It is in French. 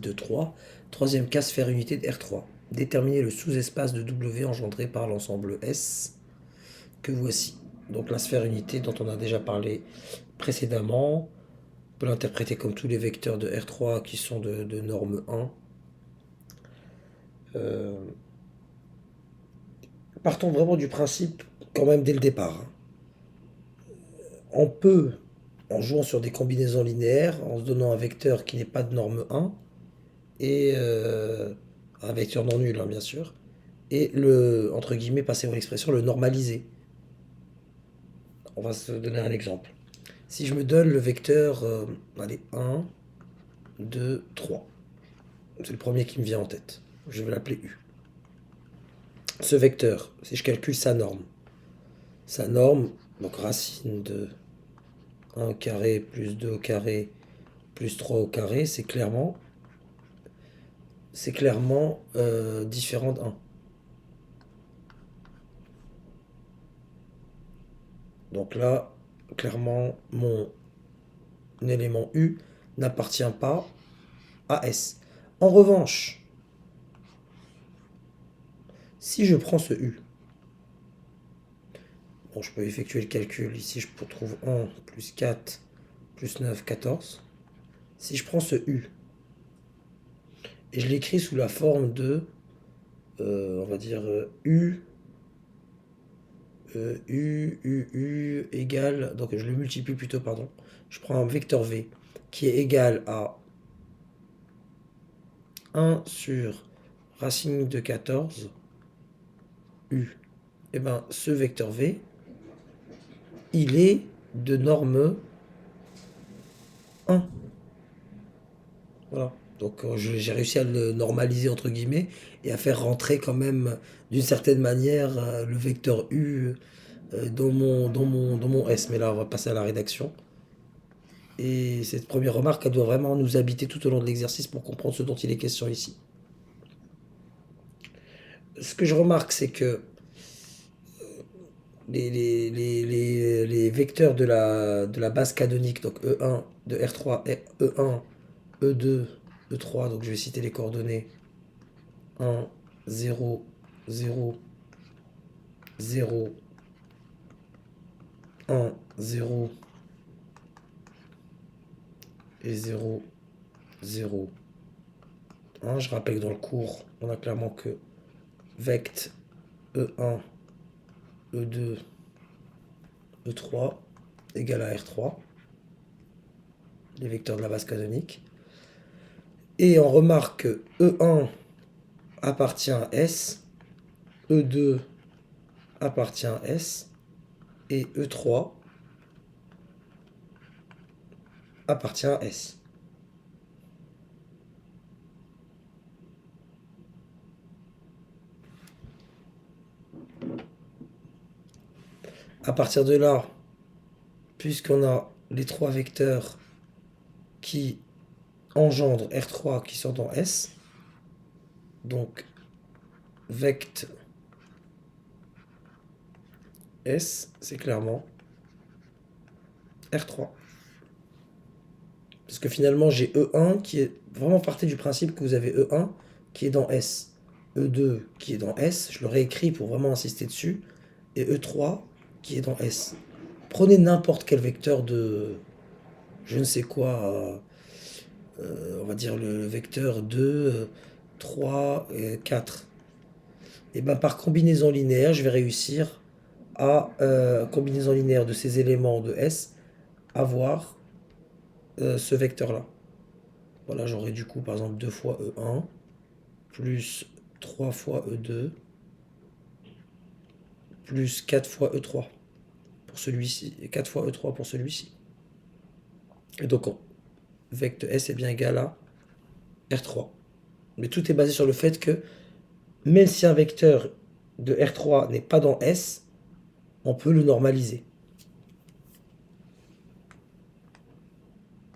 de 3. Troisième cas, sphère unité de R3. Déterminer le sous-espace de W engendré par l'ensemble S que voici. Donc la sphère unité dont on a déjà parlé précédemment, on peut l'interpréter comme tous les vecteurs de R3 qui sont de norme 1. Partons vraiment du principe quand même dès le départ. On peut, en jouant sur des combinaisons linéaires, en se donnant un vecteur qui n'est pas de norme 1, et un vecteur non nul, hein, bien sûr, et le, entre guillemets, passer à l'expression, le normaliser. On va se donner un exemple. Si je me donne le vecteur, allez, 1, 2, 3. C'est le premier qui me vient en tête. Je vais l'appeler U. Ce vecteur, si je calcule sa norme, donc racine de 1 au carré plus 2 au carré plus 3 au carré, c'est clairement différent de 1. Donc là, clairement, mon élément U n'appartient pas à S. En revanche, si je prends ce U, bon, je peux effectuer le calcul. Ici, je trouve 1 plus 4 plus 9, 14. Si je prends ce U et je l'écris sous la forme de, on va dire, U égale, donc je le multiplie plutôt, pardon. Je prends un vecteur V qui est égal à 1 sur racine de 14 U. Et bien, ce vecteur V, il est de norme 1. Voilà. Donc j'ai réussi à le normaliser entre guillemets et à faire rentrer quand même d'une certaine manière le vecteur U dans mon S. Mais là, on va passer à la rédaction. Et cette première remarque, elle doit vraiment nous habiter tout au long de l'exercice pour comprendre ce dont il est question ici. Ce que je remarque, c'est que les vecteurs de la base canonique, donc E1 de R3, E1, E2, E3, donc je vais citer les coordonnées 1, 0, 0, 0, 1, 0 et 0, 0, 1. Je rappelle que dans le cours, on a clairement que vect E1, E2, E3 égale à R3, les vecteurs de la base canonique. Et on remarque que E1 appartient à S, E2 appartient à S, et E3 appartient à S. À partir de là, puisqu'on a les trois vecteurs qui engendrent R3 qui sont dans S, donc vect S, c'est clairement R3. Parce que finalement, j'ai E1 qui est vraiment parti du principe que vous avez E1 qui est dans S, E2 qui est dans S, je le réécris pour vraiment insister dessus, et E3 qui est dans S. Prenez n'importe quel vecteur de je ne sais quoi, on va dire le vecteur 2, 3 et 4. Et bien par combinaison linéaire, je vais réussir à, combinaison linéaire de ces éléments de S, avoir ce vecteur-là. Voilà, j'aurai du coup par exemple 2 fois E1, plus 3 fois E2, plus 4 fois E3 pour celui-ci, et 4 fois E3 pour celui-ci. Et donc, vecteur S est bien égal à R3. Mais tout est basé sur le fait que, même si un vecteur de R3 n'est pas dans S, on peut le normaliser.